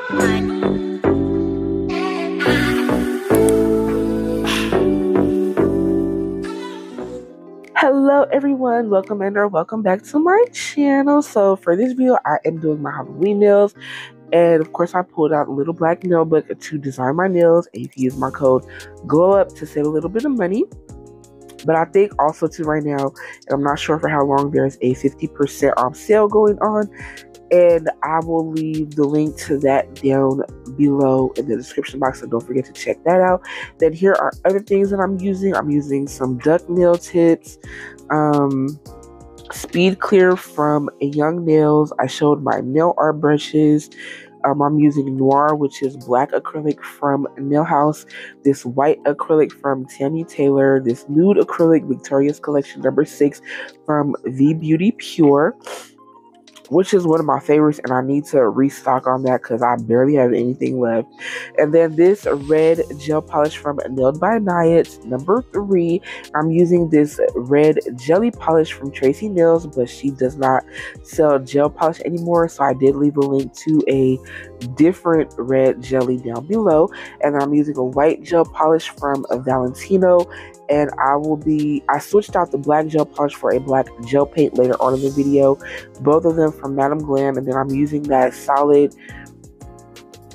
Hello everyone, welcome and or welcome back to my channel. So for this video I am doing my Halloween nails, and of course I pulled out a little black nail book to design my nails, and you can use my code GLOWUP to save a little bit of money. But I think also too right now, and I'm not sure for how long, there's a 50% off sale going on, and I will leave the link to that down below in the description box, so don't forget to check that out. Then here are other things that I'm using. I'm using some duck nail tips, speed clear from Young Nails. I showed my nail art brushes. I'm using Noir, which is black acrylic from Nail House, this white acrylic from Tammy Taylor, this nude acrylic Victoria's Collection number 6 from V Beauty Pure, which is one of my favorites, and I need to restock on that because I barely have anything left. And then this red gel polish from Nailed by Nayets, number 3. I'm using this red jelly polish from Tracy Nails, but she does not sell gel polish anymore, so I did leave a link to a different red jelly down below. And then I'm using a white gel polish from Valentino, and I switched out the black gel polish for a black gel paint later on in the video, both of them from Madame Glam. And then I'm using that solid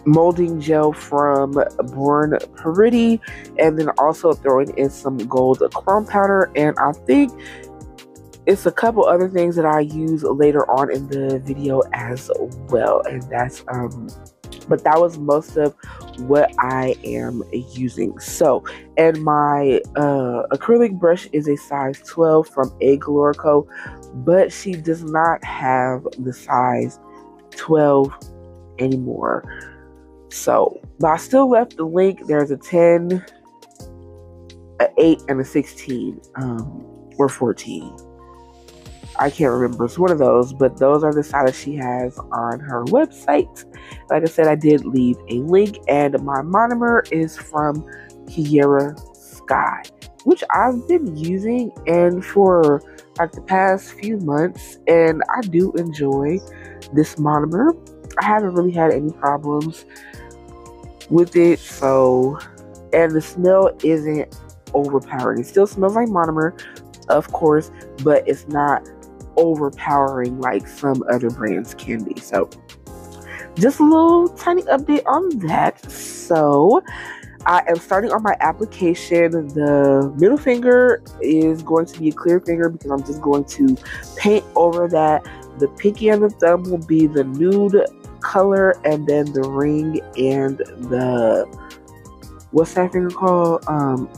molding gel from Born Pretty, and then also throwing in some gold chrome powder, and I think it's a couple other things that I use later on in the video as well. And that's but that was most of what I am using. So, and my acrylic brush is a size 12 from A Galore Co, but she does not have the size 12 anymore. So, but I still left the link. There's a 10, an 8, and a 16, or 14. I can't remember. It's one of those, but those are the sizes she has on her website. Like I said, I did leave a link, and my monomer is from Kiara Sky, which I've been using and for like the past few months, and I do enjoy this monomer. I haven't really had any problems with it, so, and the smell isn't overpowering. It still smells like monomer, of course, but it's not overpowering like some other brands can be. So just a little tiny update on that. So I am starting on my application. The middle finger is going to be a clear finger because I'm just going to paint over that. The pinky and the thumb will be the nude color, and then the ring and the, what's that finger called?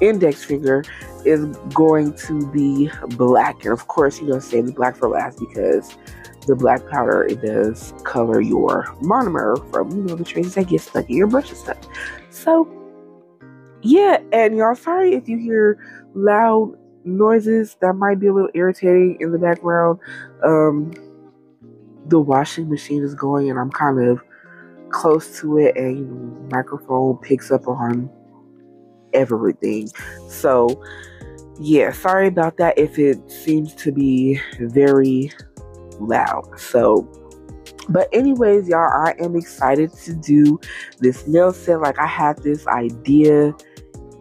Index finger is going to be black. And of course, you know, save the black for last because the black powder, it does color your monomer from, you know, the traces that get stuck in your brush and stuff. So, yeah, and y'all, sorry if you hear loud noises. That might be a little irritating in the background. The washing machine is going, and I'm kind of close to it, and, you know, microphone picks up on everything. So yeah, sorry about that if it seems to be very loud. So, but anyways, y'all, I am excited to do this nail set. Like, I had this idea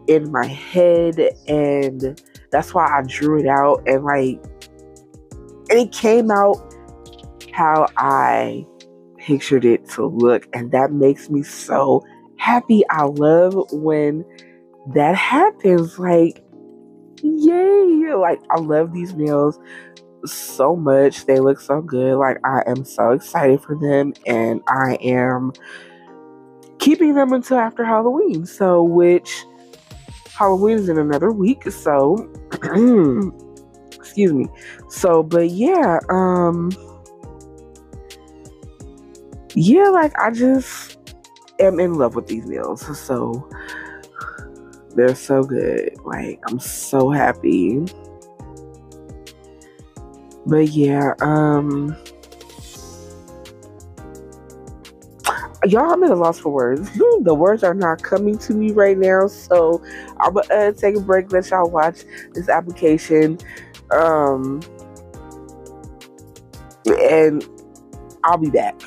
in my head, and that's why I drew it out, and like, and it came out how I pictured it to look, and that makes me so happy. I love when that happens. Like, yay! Like, I love these nails so much. They look so good. Like, I am so excited for them, and I am keeping them until after Halloween. So, which Halloween is in another week. So, excuse me. So, but yeah, yeah, like, I just am in love with these nails. So they're so good. Like, I'm so happy. But yeah, y'all, I'm at a loss for words. The words are not coming to me right now, so I'm gonna take a break, let y'all watch this application, and I'll be back.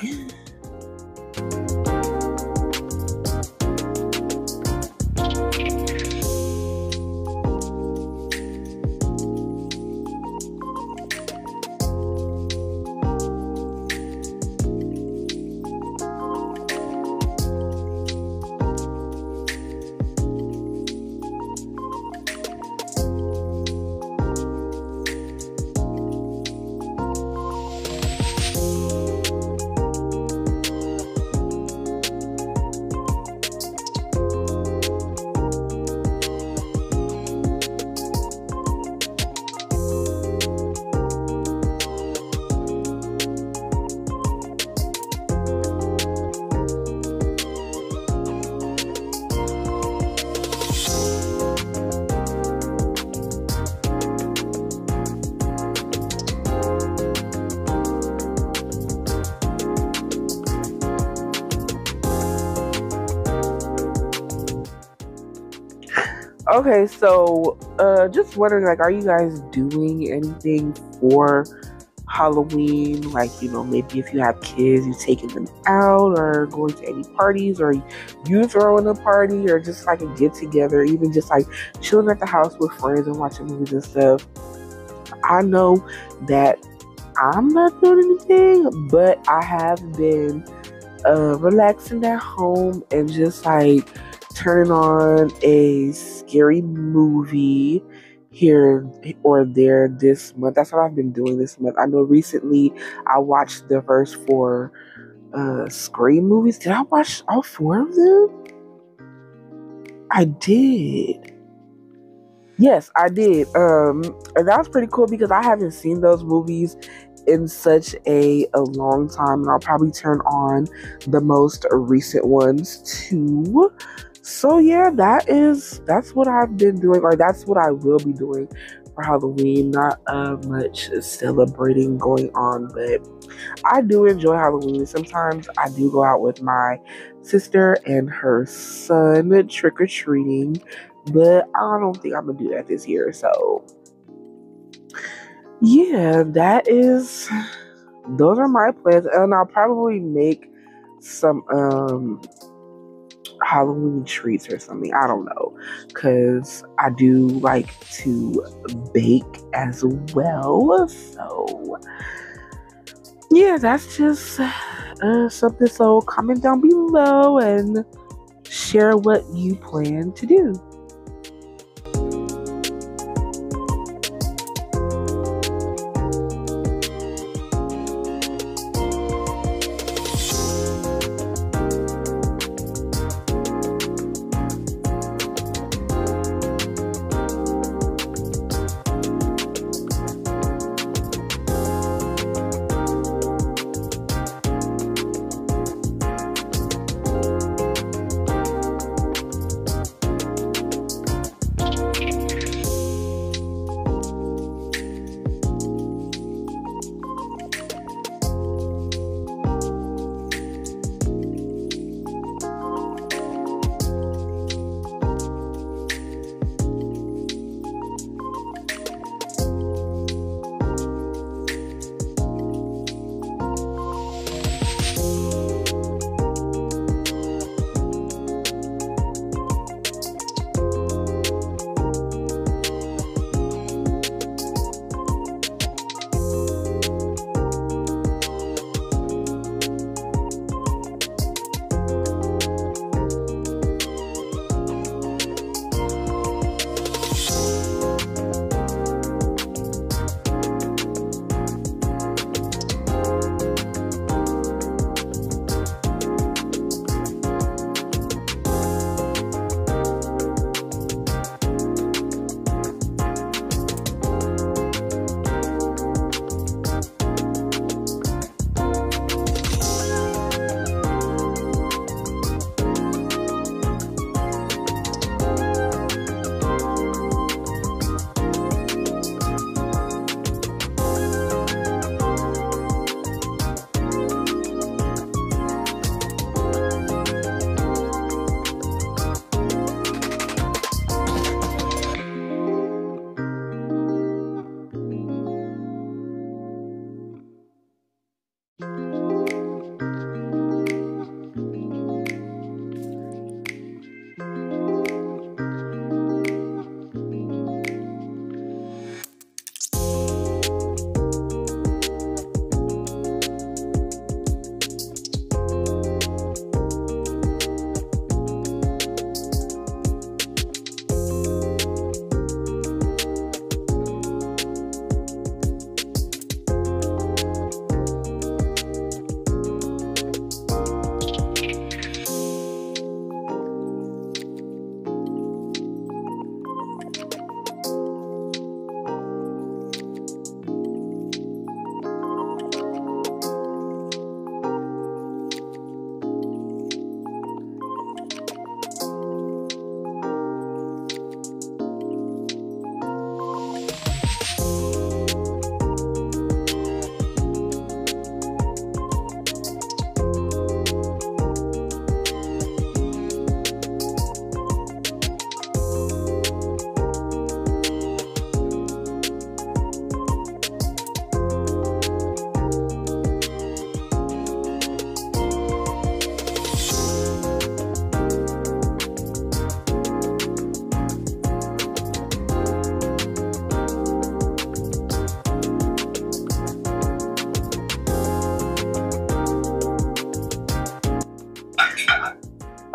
Okay, so just wondering, like, are you guys doing anything for Halloween? Like, you know, maybe if you have kids, you taking them out or going to any parties, or you throwing a party, or just like a get together, even just like chilling at the house with friends and watching movies and stuff. I know that I'm not doing anything, but I have been relaxing at home and just like turning on a scary movie here or there this month. That's what I've been doing this month. I know recently I watched the first four Scream movies. Did I watch all four of them? I did. Yes, I did. And that was pretty cool because I haven't seen those movies in such a long time, and I'll probably turn on the most recent ones too. So yeah, that's what I've been doing, or that's what I will be doing for Halloween. Not much celebrating going on, but I do enjoy Halloween. Sometimes I do go out with my sister and her son trick-or-treating, but I don't think I'm gonna do that this year. So yeah, those are my plans, and I'll probably make some Halloween treats or something. I don't know, because I do like to bake as well. So yeah, that's just something. So comment down below and share what you plan to do.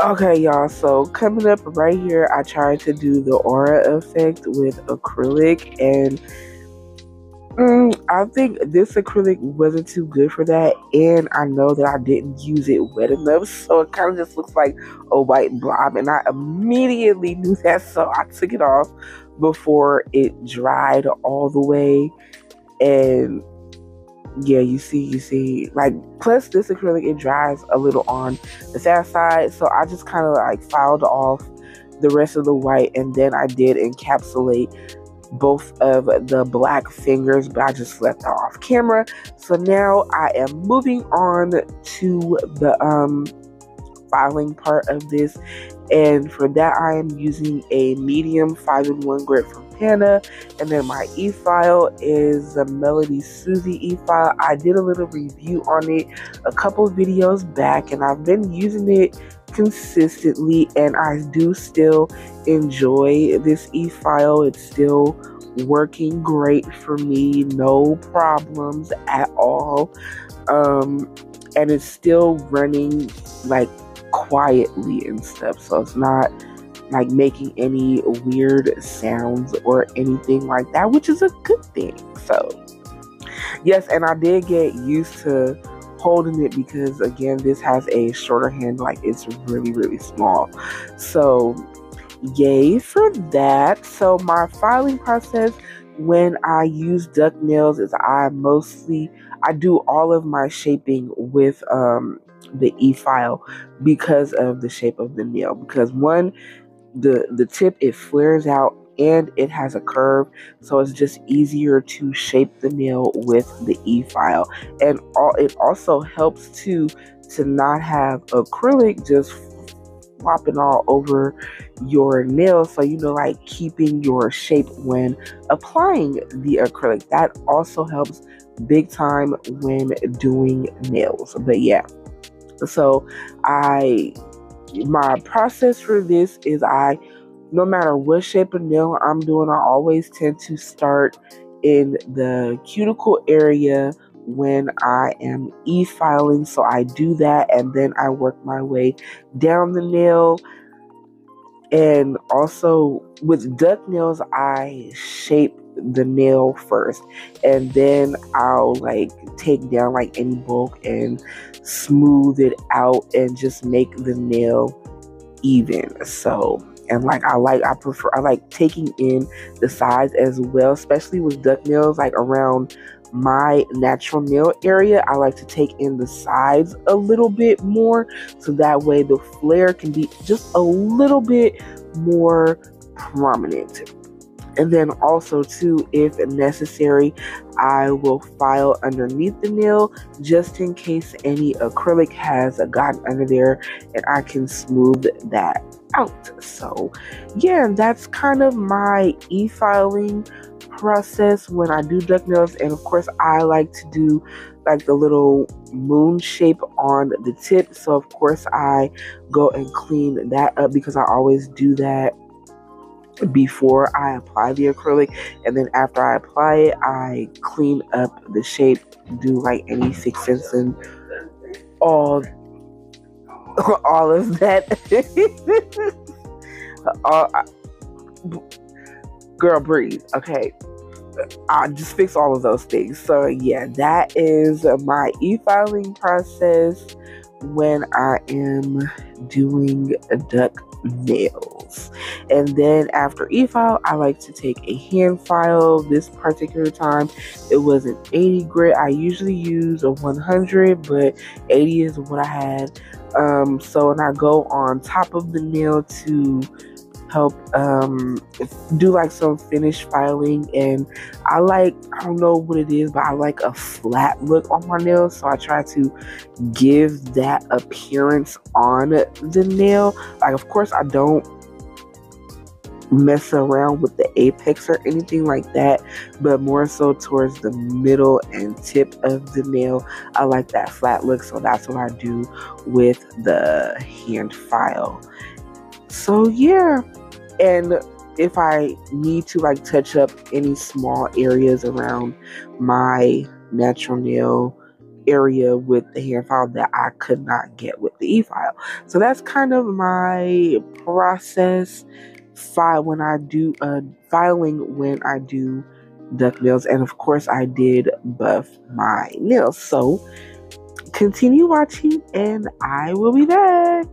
Okay, y'all, so coming up right here, I tried to do the aura effect with acrylic, and I think this acrylic wasn't too good for that, and I know that I didn't use it wet enough, so it kind of just looks like a white blob, and I immediately knew that, so I took it off before it dried all the way. And yeah, you see, like, plus this acrylic, it dries a little on the fast side, so I just kind of like filed off the rest of the white, and then I did encapsulate both of the black fingers, but I just left that off camera. So now I am moving on to the filing part of this, and for that I am using a medium 5-in-1 grit from Pana, and then my e-file is a Melody Susie e-file. I did a little review on it a couple videos back, and I've been using it consistently, and I do still enjoy this e-file. It's still working great for me, no problems at all, and it's still running like quietly and stuff, so it's not like making any weird sounds or anything like that, which is a good thing. So yes, and I did get used to holding it because again, this has a shorter hand, like it's really small, so yay for that. So my filing process when I use duck nails is I do all of my shaping with the e-file because of the shape of the nail, because one, the tip, it flares out and it has a curve, so it's just easier to shape the nail with the e-file. And it also helps to not have acrylic just flopping all over your nails, so like keeping your shape when applying the acrylic. That also helps big time when doing nails. But yeah, so my process for this is no matter what shape of nail I'm doing, I always tend to start in the cuticle area when I am e-filing. So I do that, and then I work my way down the nail. And also with duck nails, I shape the nail first, and then I'll like take down like any bulk and smooth it out and just make the nail even. So, and like I like taking in the sides as well, especially with duck nails, like around my natural nail area. I like to take in the sides a little bit more, so that way the flare can be just a little bit more prominent. And then also too, if necessary, I will file underneath the nail just in case any acrylic has gotten under there, and I can smooth that out. So yeah, that's kind of my e-filing process when I do duck nails. And of course, I like to do like the little moon shape on the tip, so of course I go and clean that up, because I always do that before I apply the acrylic, and then after I apply it, I clean up the shape, do like any fixings and all of that. Girl, breathe. Okay, I just fix all of those things. So yeah, that is my e-filing process when I am doing duck nails. And then after e-file, I like to take a hand file. This particular time it was an 80 grit. I usually use a 100, but 80 is what I had. So, and I go on top of the nail to help do like some finish filing. And I don't know what it is, but I like a flat look on my nails, so I try to give that appearance on the nail. Like, of course, I don't mess around with the apex or anything like that, but more so towards the middle and tip of the nail, I like that flat look, so that's what I do with the hand file. So yeah, and if I need to like touch up any small areas around my natural nail, area with the hand file that I could not get with the e-file. So that's kind of my process when I do filing when I do duck nails. And of course I did buff my nails. So continue watching and I will be back.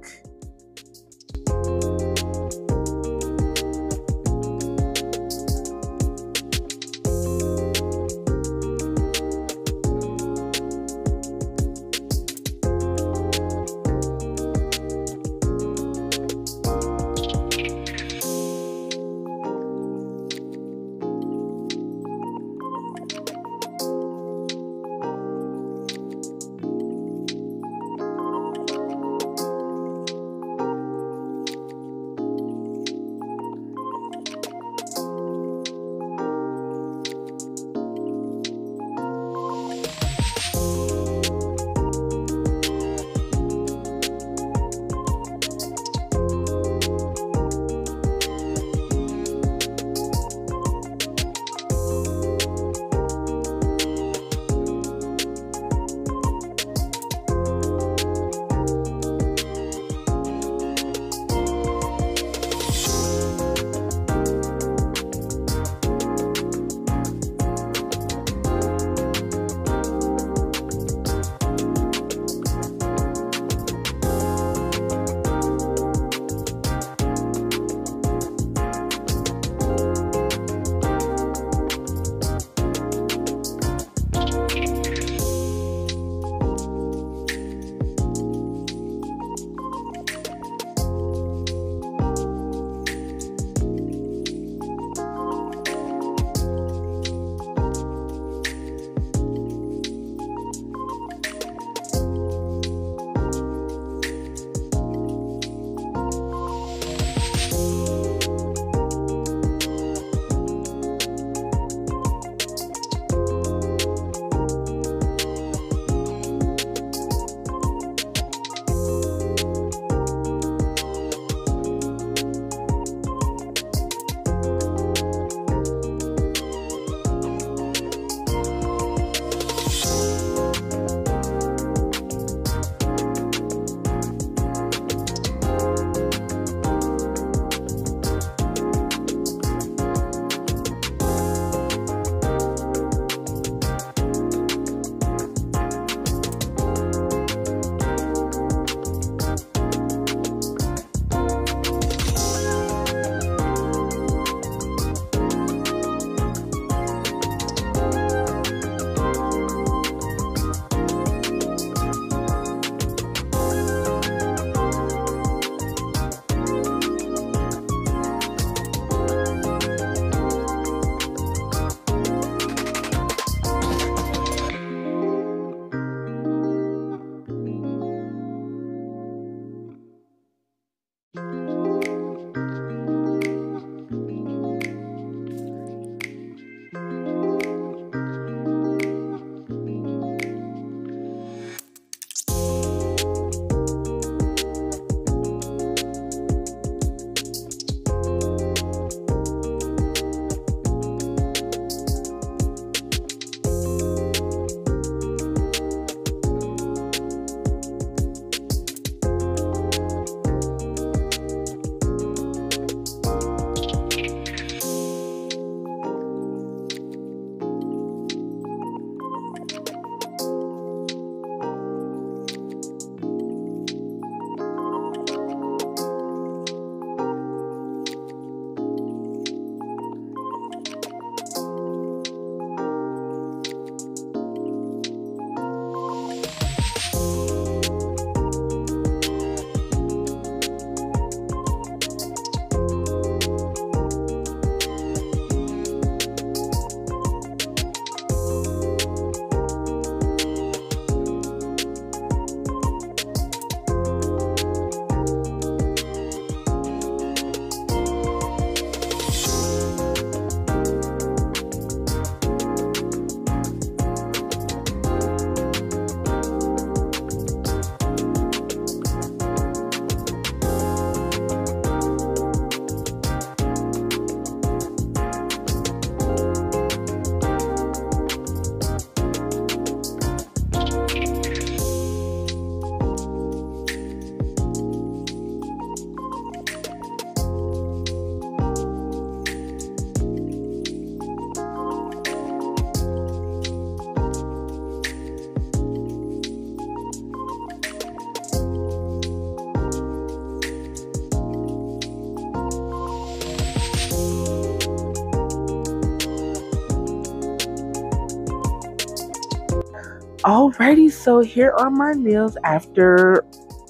Alrighty, so here are my nails after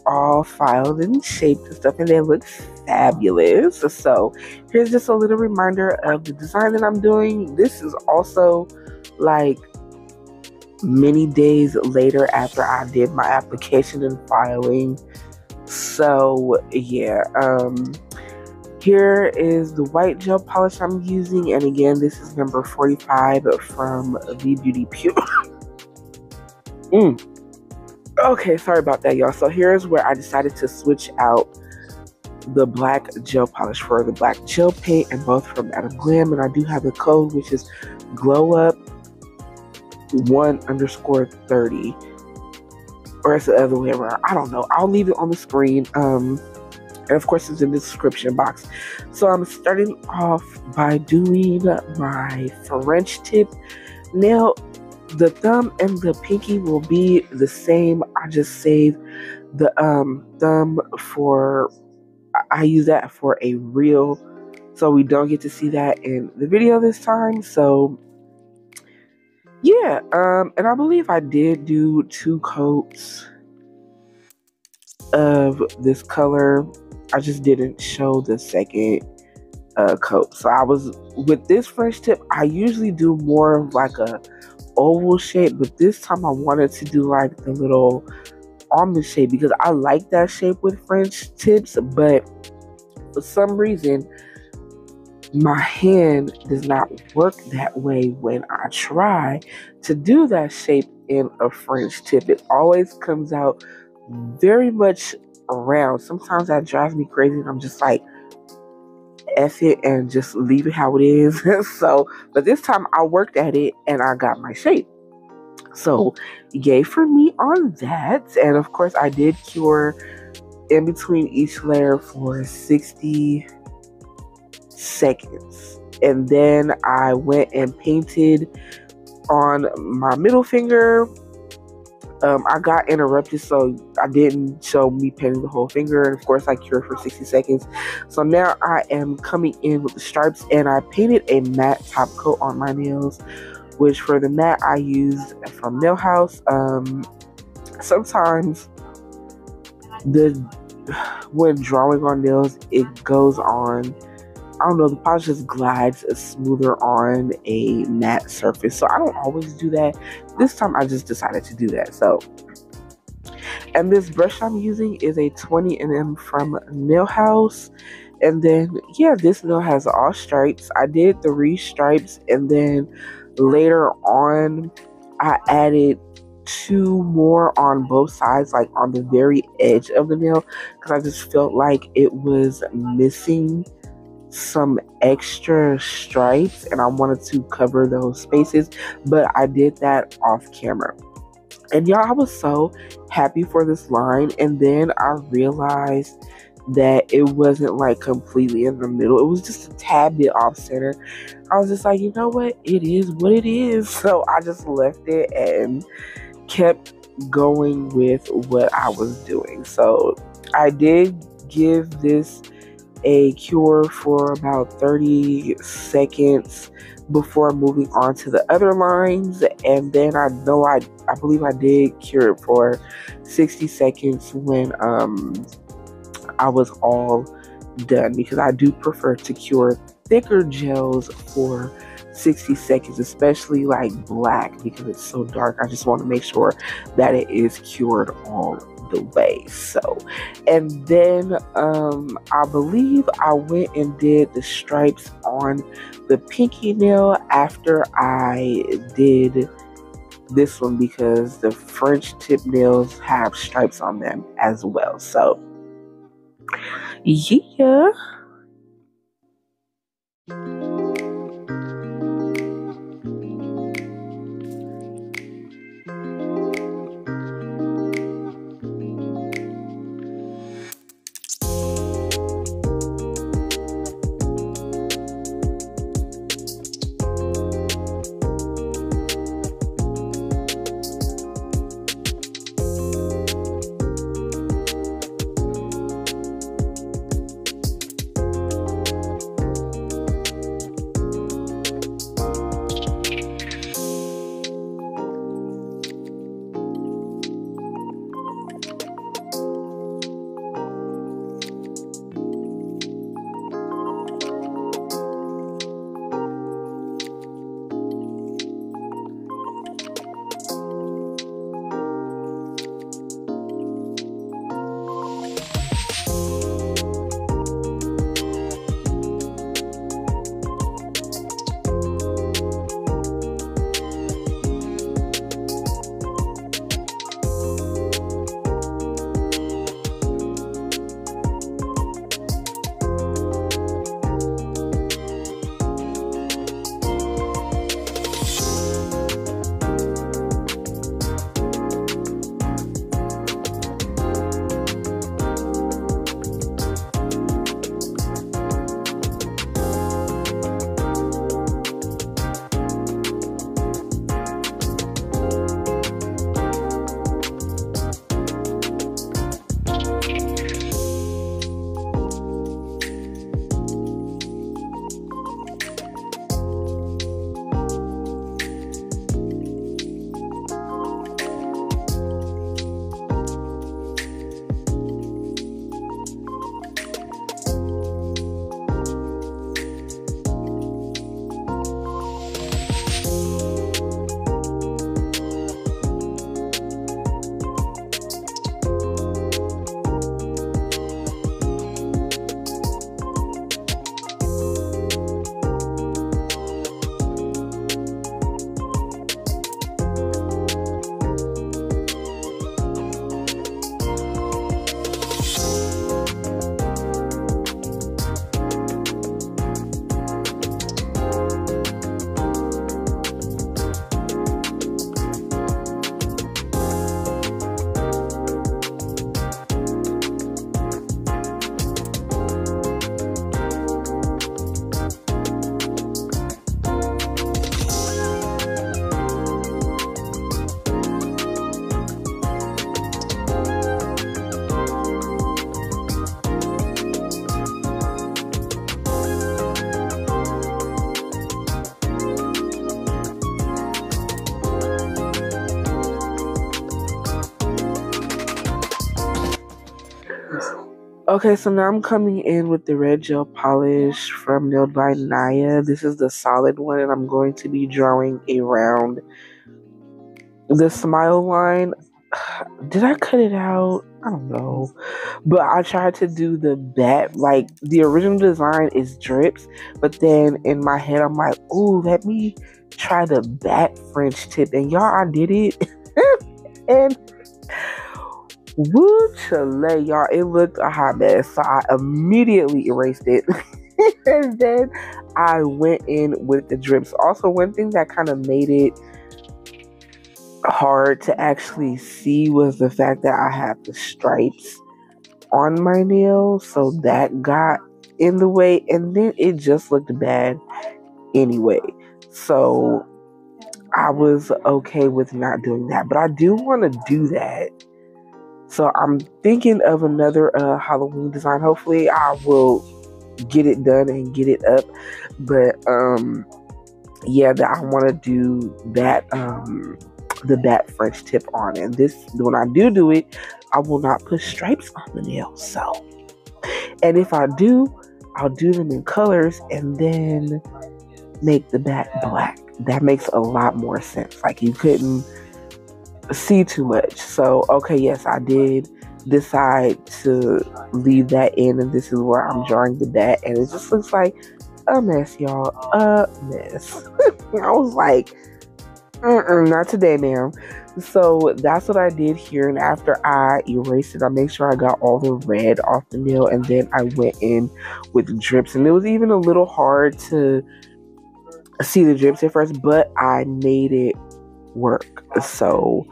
all filed and shaped and stuff, and they look fabulous. So here's just a little reminder of the design that I'm doing. This is also like many days later after I did my application and filing. So yeah, here is the white gel polish I'm using, and again, this is number 45 from the Beauty Pure. Okay, sorry about that, y'all. So here's where I decided to switch out the black gel polish for the black gel paint, and both from Madam Glam. And I do have the code, which is GLOWUP 1_30, or it's the other way around. I don't know. I'll leave it on the screen. And of course, it's in the description box. So I'm starting off by doing my French tip. Now, the thumb and the pinky will be the same. I just save the thumb for, I use that for a reel, so we don't get to see that in the video this time. So yeah, and I believe I did do 2 coats of this color. I just didn't show the second coat. So I was, with this French tip, I usually do more of like a oval shape, but this time I wanted to do like the little almond shape because I like that shape with French tips, but for some reason my hand does not work that way when I try to do that shape in a French tip. It always comes out very much round. Sometimes that drives me crazy and I'm just like, F it and just leave it how it is. So, but this time I worked at it and I got my shape. So, yay for me on that. And of course, I did cure in between each layer for 60 seconds. And then I went and painted on my middle finger. I got interrupted, so I didn't show me painting the whole finger, and of course I cured for 60 seconds. So now I am coming in with the stripes, and I painted a matte top coat on my nails, which for the matte I used from Nail House. Sometimes when drawing on nails, it goes on, I don't know, the polish just glides smoother on a matte surface. So I don't always do that. This time I just decided to do that. So, and this brush I'm using is a 20mm from Nail House. And then, yeah, this nail has all stripes. I did 3 stripes, and then later on I added 2 more on both sides, like on the very edge of the nail, because I just felt like it was missing some extra stripes and I wanted to cover those spaces, but I did that off camera. And y'all, I was so happy for this line, and then I realized that it wasn't like completely in the middle. It was just a tad bit off center. I was just like, you know what, it is what it is. So I just left it and kept going with what I was doing. So I did give this a cure for about 30 seconds before moving on to the other lines, and then I believe I did cure it for 60 seconds when I was all done, because I do prefer to cure thicker gels for 60 seconds, especially like black, because it's so dark. I just want to make sure that it is cured all the way. So, and then I believe I went and did the stripes on the pinky nail after I did this one, because the French tip nails have stripes on them as well. So yeah. Okay, so now I'm coming in with the red gel polish from Nude by Naya. This is the solid one, and I'm going to be drawing around the smile line. Did I cut it out? I don't know. But I tried to do the bat, like the original design is drips, but then in my head I'm like, ooh, let me try the bat French tip. And y'all, I did it. And woo chale, y'all, it looked a hot mess. So I immediately erased it. And then I went in with the drips. Also, one thing that kind of made it hard to actually see was the fact that I had the stripes on my nails, so that got in the way, and then it just looked bad anyway. So I was okay with not doing that, but I do want to do that. So I'm thinking of another Halloween design. Hopefully I will get it done and get it up. But yeah, that I want to do that the bat French tip on. And this, when I do it, I will not put stripes on the nails. So, and if I do, I'll do them in colors and then make the bat black. That makes a lot more sense. Like, you couldn't see too much. So, okay, yes, I did decide to leave that in, and this is where I'm drawing the bat, and it just looks like a mess, y'all. A mess. I was like, not today, ma'am. So that's what I did here, and after I erased it, I made sure I got all the red off the nail, and then I went in with drips, and it was even a little hard to see the drips at first, but I made it work. So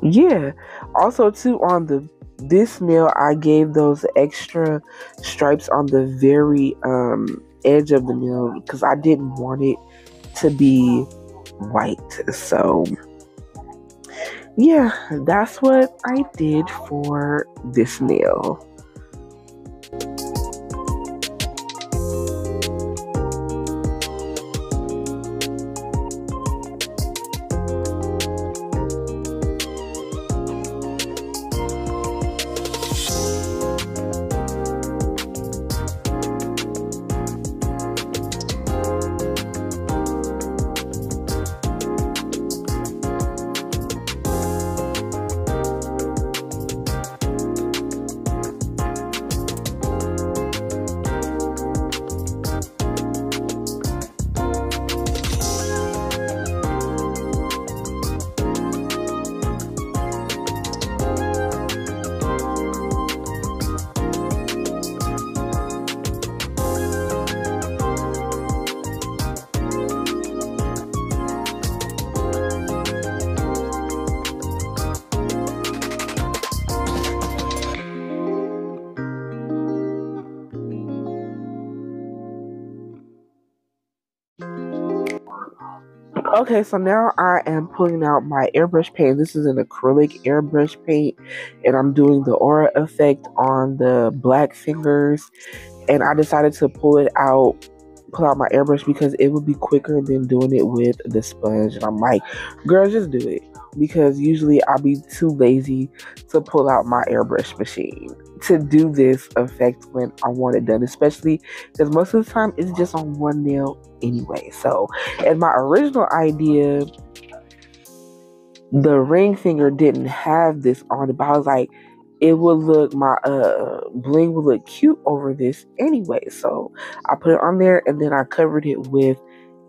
yeah. Also too, on this nail, I gave those extra stripes on the very edge of the nail because I didn't want it to be white. So yeah, that's what I did for this nail. Okay, so now I am pulling out my airbrush paint. This is an acrylic airbrush paint, and I'm doing the aura effect on the black fingers. And I decided to pull out my airbrush because it would be quicker than doing it with the sponge. And I'm like, girl, just do it. Because usually I'll be too lazy to pull out my airbrush machine to do this effect when I want it done, especially because most of the time it's just on one nail anyway. So, and my original idea, the ring finger didn't have this on it, but I was like, it would look, my bling would look cute over this anyway. So I put it on there, and then I covered it with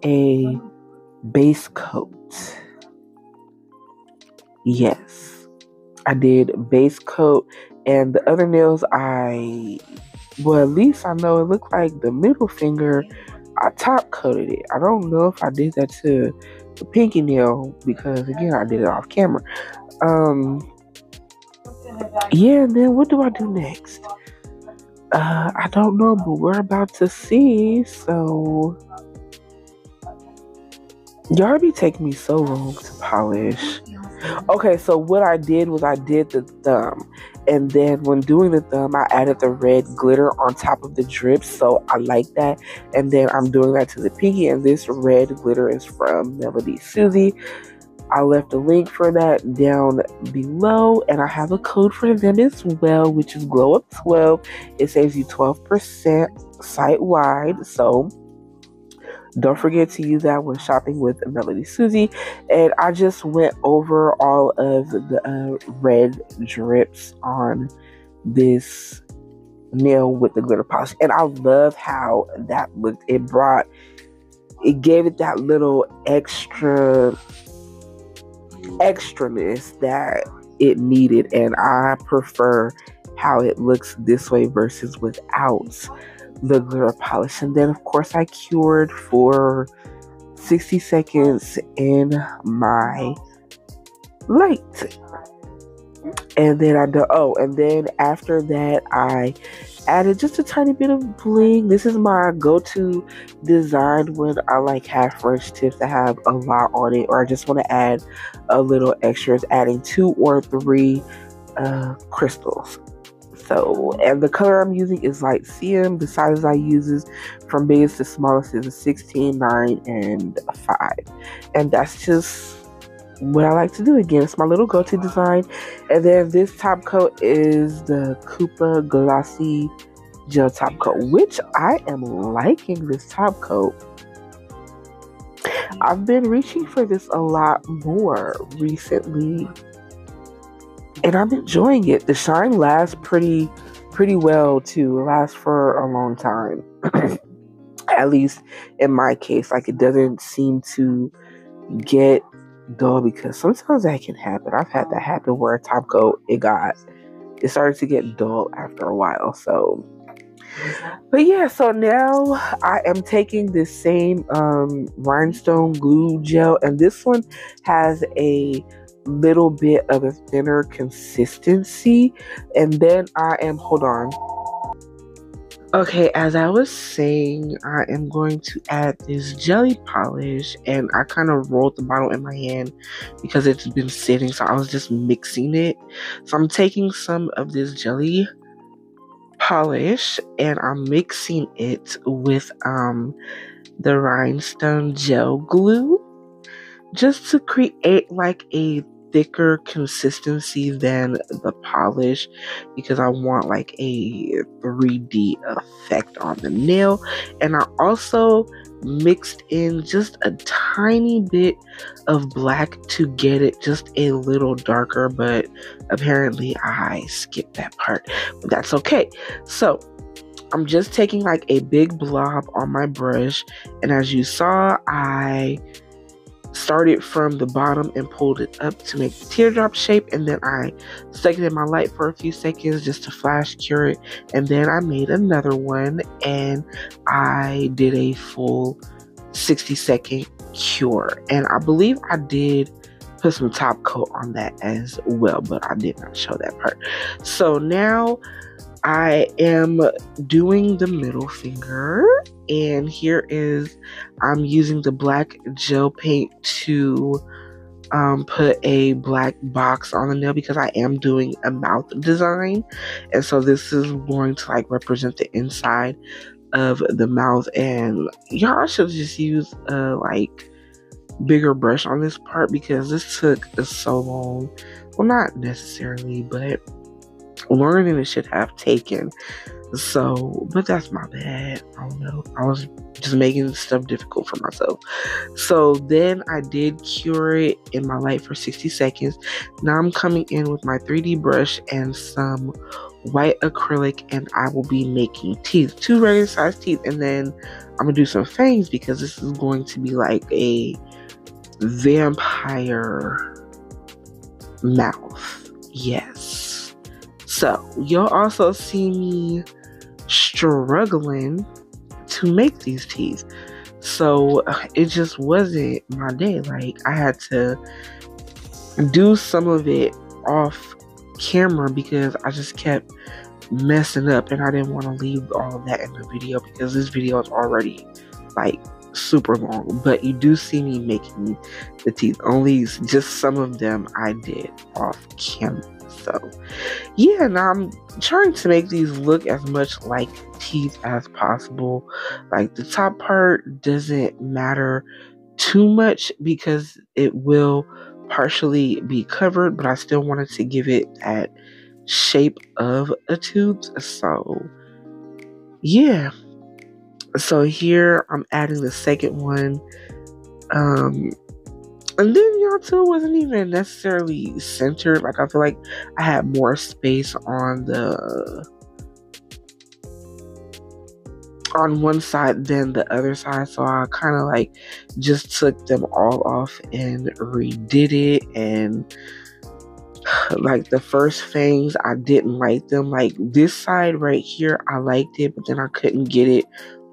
a base coat. Yes, I did base coat. And the other nails, well, at least I know it looked like the middle finger, I top coated it. I don't know if I did that to the pinky nail because, again, I did it off camera. Yeah, and then what do I do next? I don't know, but we're about to see. So y'all be taking me so long to polish. Okay, so what I did was I did the thumb, and then when doing the thumb, I added the red glitter on top of the drips, so I like that. And then I'm doing that to the pinky, and this red glitter is from Melody Susie. I left a link for that down below, and I have a code for them as well, which is GLOWUP12. It saves you 12% site-wide, so don't forget to use that when shopping with Melody Susie. And I just went over all of the red drips on this nail with the glitter polish, and I love how that looked. It gave it that little extraness that it needed, and I prefer how it looks this way versus without the glitter polish. And then of course I cured for 60 seconds in my light, and then and then after that I added just a tiny bit of bling. This is my go-to design when I like have French tips that have a lot on it, or I just want to add a little extras, adding 2 or 3 crystals. So, and the color I'm using is light siam. The sizes I use is from biggest to smallest is a 16, 9, and 5. And that's just what I like to do. Again, it's my little go-to design. And then this top coat is the Koopa Glossy Gel Top Coat, which I am liking this top coat. I've been reaching for this a lot more recently, and I'm enjoying it. The shine lasts pretty well too. It lasts for a long time. At least in my case, like, it doesn't seem to get dull, because sometimes that can happen. I've had that happen where a top coat, it started to get dull after a while. So, but yeah, so now I am taking this same rhinestone glue gel, and this one has a little bit of a thinner consistency. And then hold on. Okay, as I was saying, I am going to add this jelly polish, and I kind of rolled the bottle in my hand because it's been sitting, so I was just mixing it. So I'm taking some of this jelly polish and I'm mixing it with the rhinestone gel glue, just to create like a thicker consistency than the polish, because I want like a 3D effect on the nail. And I also mixed in just a tiny bit of black to get it just a little darker, but apparently I skipped that part, but that's okay. So I'm just taking like a big blob on my brush, and as you saw, I started from the bottom and pulled it up to make the teardrop shape, and then I stuck it in my light for a few seconds just to flash cure it, and then I made another one and I did a full 60-second cure. And I believe I did put some top coat on that as well, but I did not show that part. So now I am doing the middle finger, and here is, I'm using the black gel paint to put a black box on the nail, because I am doing a mouth design, and so this is going to like represent the inside of the mouth. And y'all should just use a like bigger brush on this part, because this took so long. Well, not necessarily, but longer than it should have taken. So, but that's my bad. I don't know. I was just making stuff difficult for myself. So then I did cure it in my light for 60 seconds. Now I'm coming in with my 3D brush and some white acrylic, and I will be making teeth, 2 regular size teeth, and then I'm gonna do some fangs, because this is going to be like a vampire mouth. Yes. So you'll also see me struggling to make these teeth. So it just wasn't my day. Like, I had to do some of it off camera because I just kept messing up, and I didn't want to leave all of that in the video, because this video is already like super long. But you do see me making the teeth. Only just some of them I did off camera. So yeah, now I'm trying to make these look as much like teeth as possible. Like, the top part doesn't matter too much because it will partially be covered, but I still wanted to give it that shape of a tooth. So yeah, so here I'm adding the second one, and then y'all too wasn't even necessarily centered. Like I feel like I had more space on one side than the other side, so I kind of like just took them all off and redid it. And like the first fangs, I didn't like them. Like this side right here, I liked it, but then I couldn't get it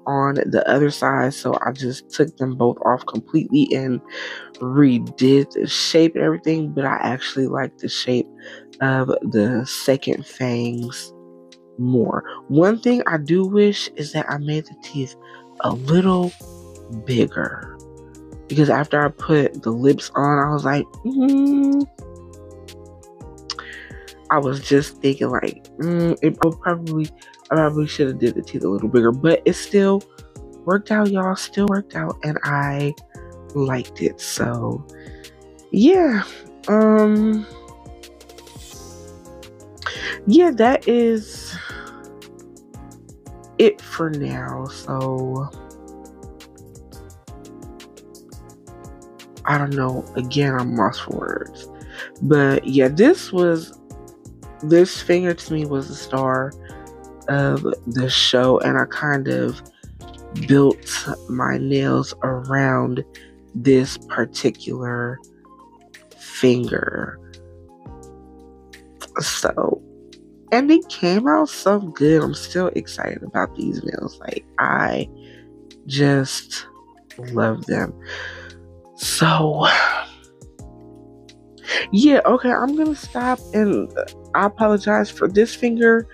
on the other side, so I just took them both off completely and redid the shape and everything. But I actually like the shape of the second fangs more. One thing I do wish is that I made the teeth a little bigger, because after I put the lips on, I was like, I was just thinking like, I probably should have did the teeth a little bigger, but it still worked out, y'all. Still worked out, and I liked it. So yeah, yeah, that is it for now. So I don't know. Again, I'm lost for words, but yeah, this finger to me was the star of the show, and I kind of built my nails around this particular finger. So, and they came out so good. I'm still excited about these nails. Like, I just love them. So yeah, okay, I'm gonna stop, and I apologize for this finger.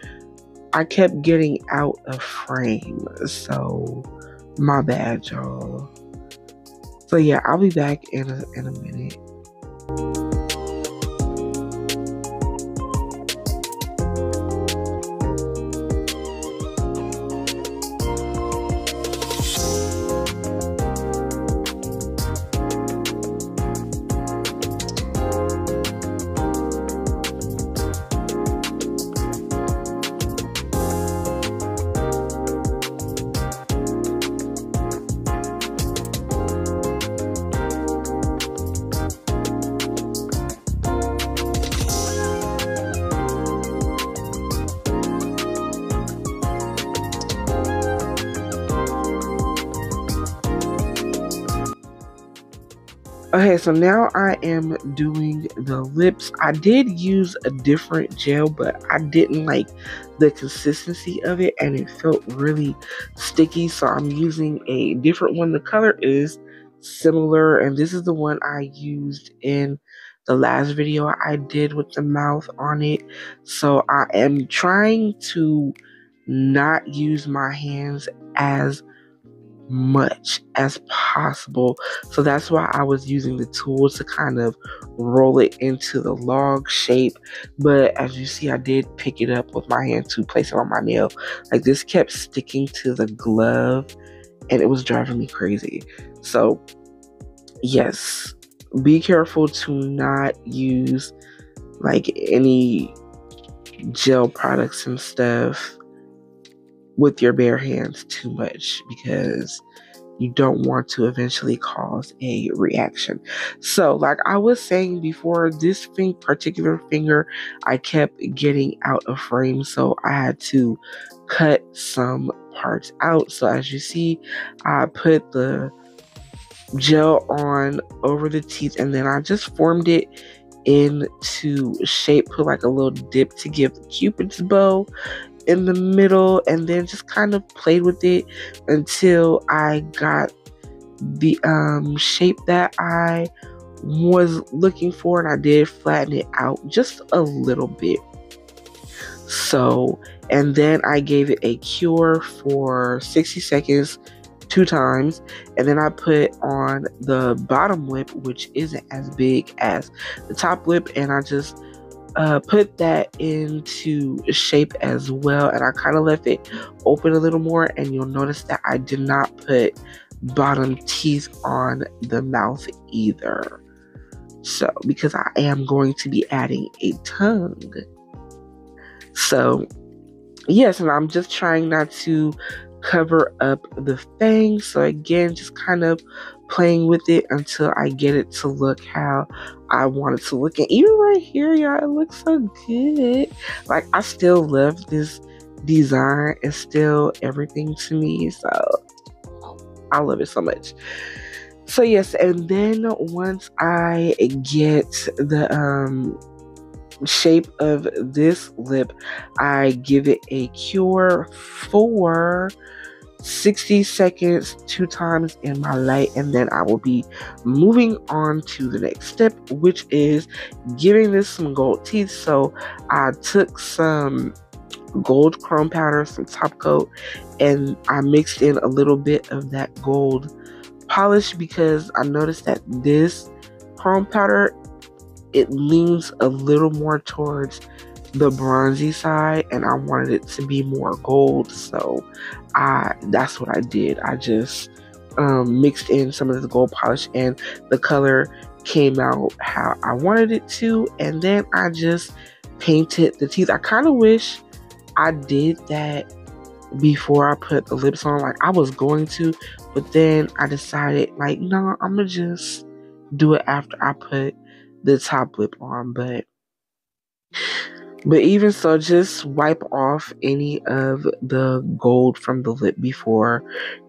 I kept getting out of frame, so my bad, y'all. So yeah, I'll be back in a minute. Okay, so now I am doing the lips. I did use a different gel, but I didn't like the consistency of it, and it felt really sticky, so I'm using a different one. The color is similar, and this is the one I used in the last video I did with the mouth on it. So I am trying to not use my hands as much as possible, so that's why I was using the tools to kind of roll it into the log shape. But as you see, I did pick it up with my hand to place it on my nail. Like, this kept sticking to the glove, and it was driving me crazy. So yes, be careful to not use like any gel products and stuff with your bare hands too much, because you don't want to eventually cause a reaction. So like I was saying before, this particular finger, I kept getting out of frame, so I had to cut some parts out. So as you see, I put the gel on over the teeth, and then I just formed it into shape, put like a little dip to give the Cupid's bow in the middle, and then just kind of played with it until I got the shape that I was looking for, and I did flatten it out just a little bit. So, and then I gave it a cure for 60 seconds 2 times, and then I put on the bottom lip, which isn't as big as the top lip, and I just put that into shape as well, and I kind of left it open a little more, and you'll notice that I did not put bottom teeth on the mouth either. So, because I am going to be adding a tongue. So, yes, and I'm just trying not to cover up the fangs. So again, just kind of playing with it until I get it to look how I want it to look. And even right here, y'all, it looks so good. Like, I still love this design. It's still everything to me. So I love it so much. So yes, and then once I get the shape of this lip, I give it a cure for 60 seconds 2 times in my light, and then I will be moving on to the next step, which is giving this some gold teeth. So I took some gold chrome powder, some top coat, and I mixed in a little bit of that gold polish because I noticed that this chrome powder, it leans a little more towards the bronzy side, and I wanted it to be more gold. So that's what I did. I just mixed in some of the gold polish, and the color came out how I wanted it to. And then I just painted the teeth. I kind of wish I did that before I put the lips on. Like, I was going to, but then I decided, like, no, I'm gonna just do it after I put the top lip on. But even so, just wipe off any of the gold from the lip before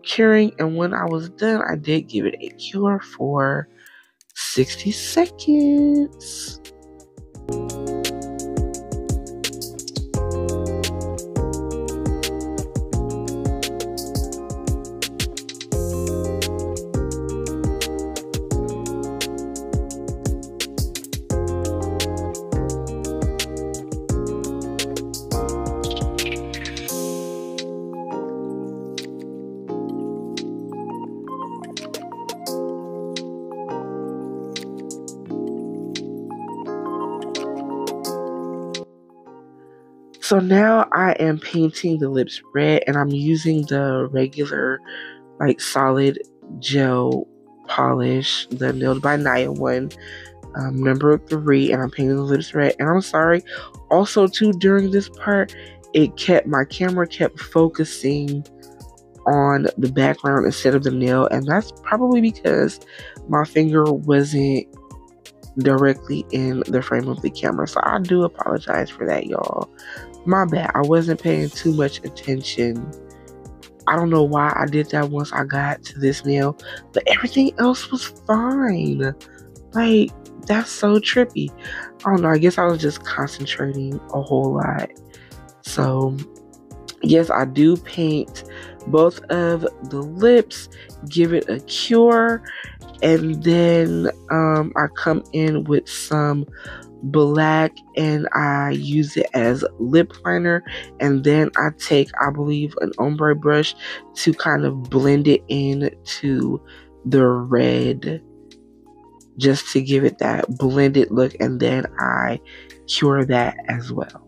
curing. And when I was done, I did give it a cure for 60 seconds. So now I am painting the lips red, and I'm using the regular, like, solid gel polish, the Nailed by Naya one, number 3, and I'm painting the lips red. And I'm sorry, also too, during this part, my camera kept focusing on the background instead of the nail, and that's probably because my finger wasn't directly in the frame of the camera. So I do apologize for that, y'all. My bad. I wasn't paying too much attention. I don't know why I did that once I got to this nail, but everything else was fine. Like, that's so trippy. I don't know. I guess I was just concentrating a whole lot. So, yes, I do paint both of the lips, give it a cure, and then I come in with some black and I use it as lip liner, and then I take, I believe, an ombre brush to kind of blend it into the red, just to give it that blended look, and then I cure that as well.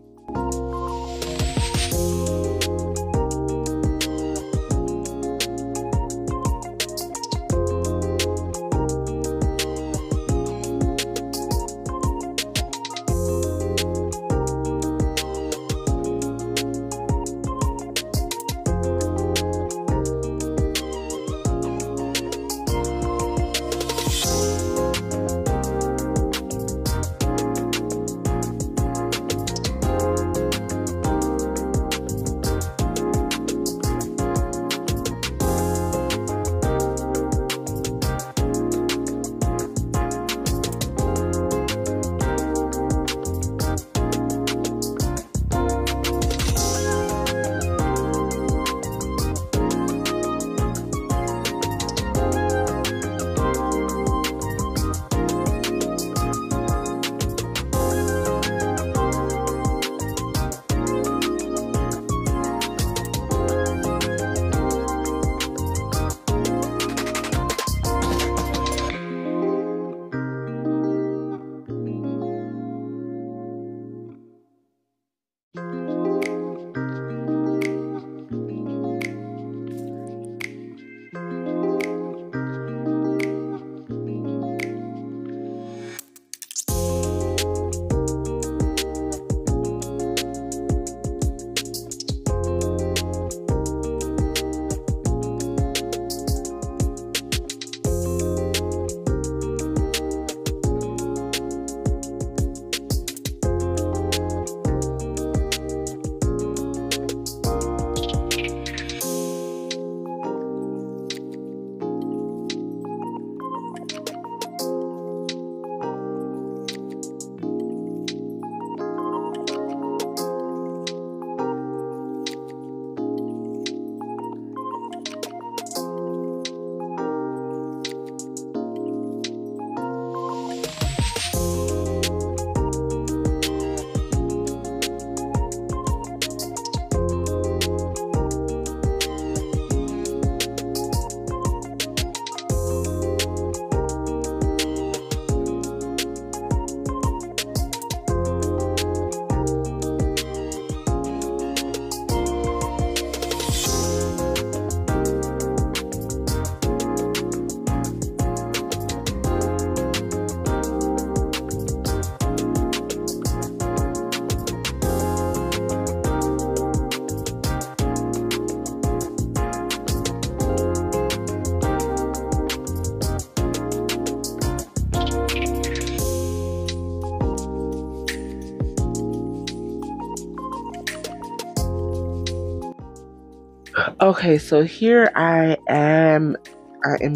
Okay, so here I am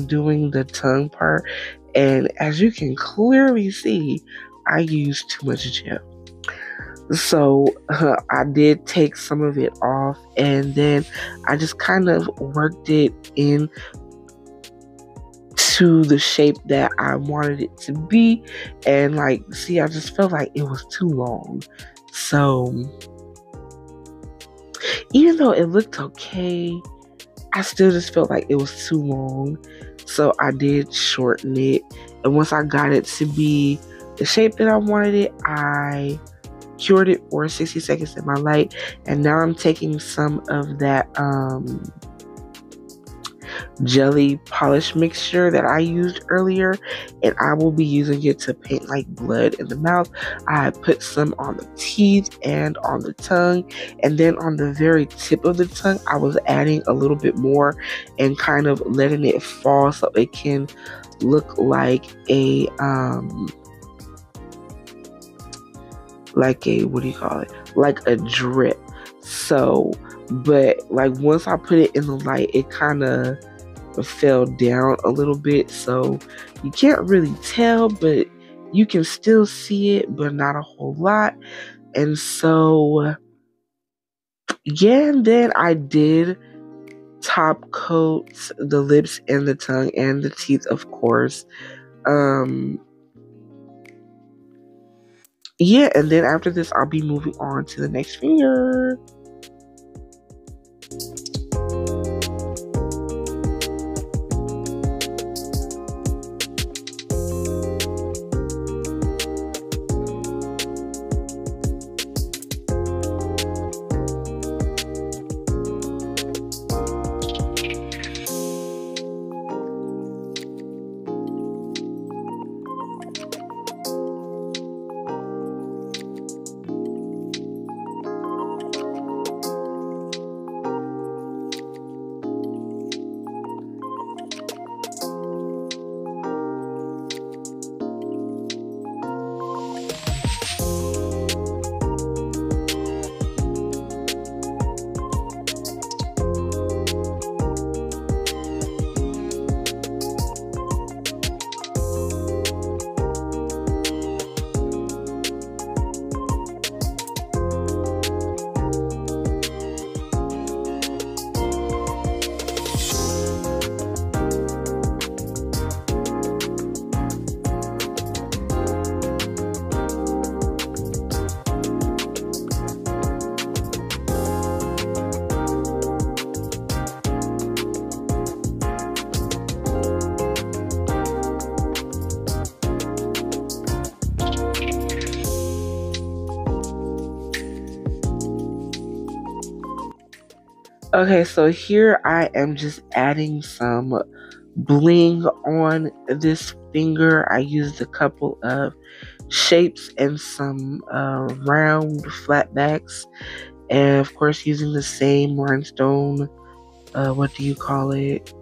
doing the tongue part, and as you can clearly see, I used too much gel. So I did take some of it off, and then I just kind of worked it in to the shape that I wanted it to be. And like, see, I just felt like it was too long. So even though it looked okay, I still just felt like it was too long. So I did shorten it. And once I got it to be the shape that I wanted it, I cured it for 60 seconds in my light. And now I'm taking some of that jelly polish mixture that I used earlier, and I will be using it to paint like blood in the mouth. I put some on the teeth and on the tongue, and then on the very tip of the tongue I was adding a little bit more and kind of letting it fall so it can look like a what do you call it, like a drip. So but like once I put it in the light, it kind of fell down a little bit, so you can't really tell, but you can still see it, but not a whole lot. And so yeah, and then I did top coat the lips and the tongue and the teeth, of course. Yeah, and then after this I'll be moving on to the next finger. Okay, so here I am just adding some bling on this finger. I used a couple of shapes and some round flatbacks, and of course using the same rhinestone, what do you call it?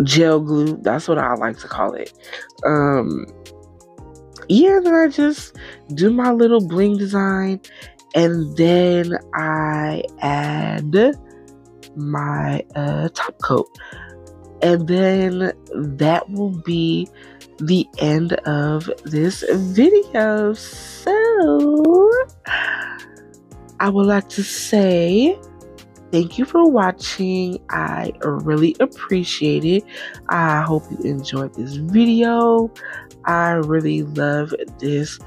Gel glue. That's what I like to call it. Yeah, then I just do my little bling design, and then I add my top coat, and then that will be the end of this video. So I would like to say thank you for watching. I really appreciate it. I hope you enjoyed this video. I really love this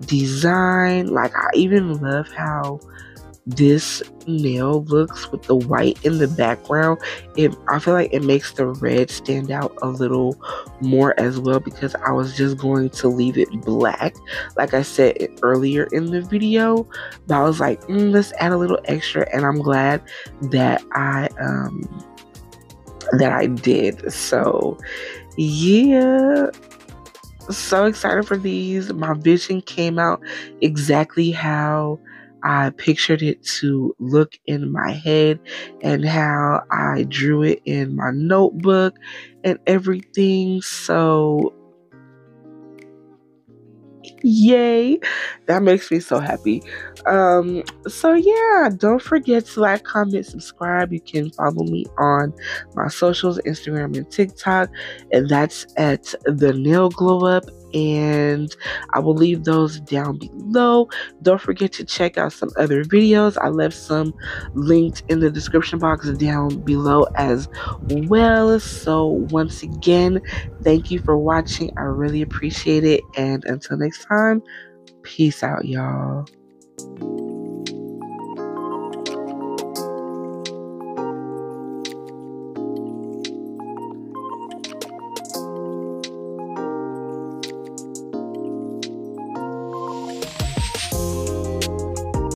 design. Like, I even love how this nail looks with the white in the background. I feel like it makes the red stand out a little more as well, because I was just going to leave it black like I said earlier in the video, but I was like, let's add a little extra, and I'm glad that I did. So yeah, so excited for these. My vision came out exactly how I pictured it to look in my head, and how I drew it in my notebook and everything. So Yay, that makes me so happy. So yeah, don't forget to like, comment, subscribe. You can follow me on my socials, Instagram and TikTok, and that's at the Nail Glow Up, and I will leave those down below. Don't forget to check out some other videos. I left some linked in the description box down below as well. So once again, thank you for watching. I really appreciate it. And until next time, peace out, y'all.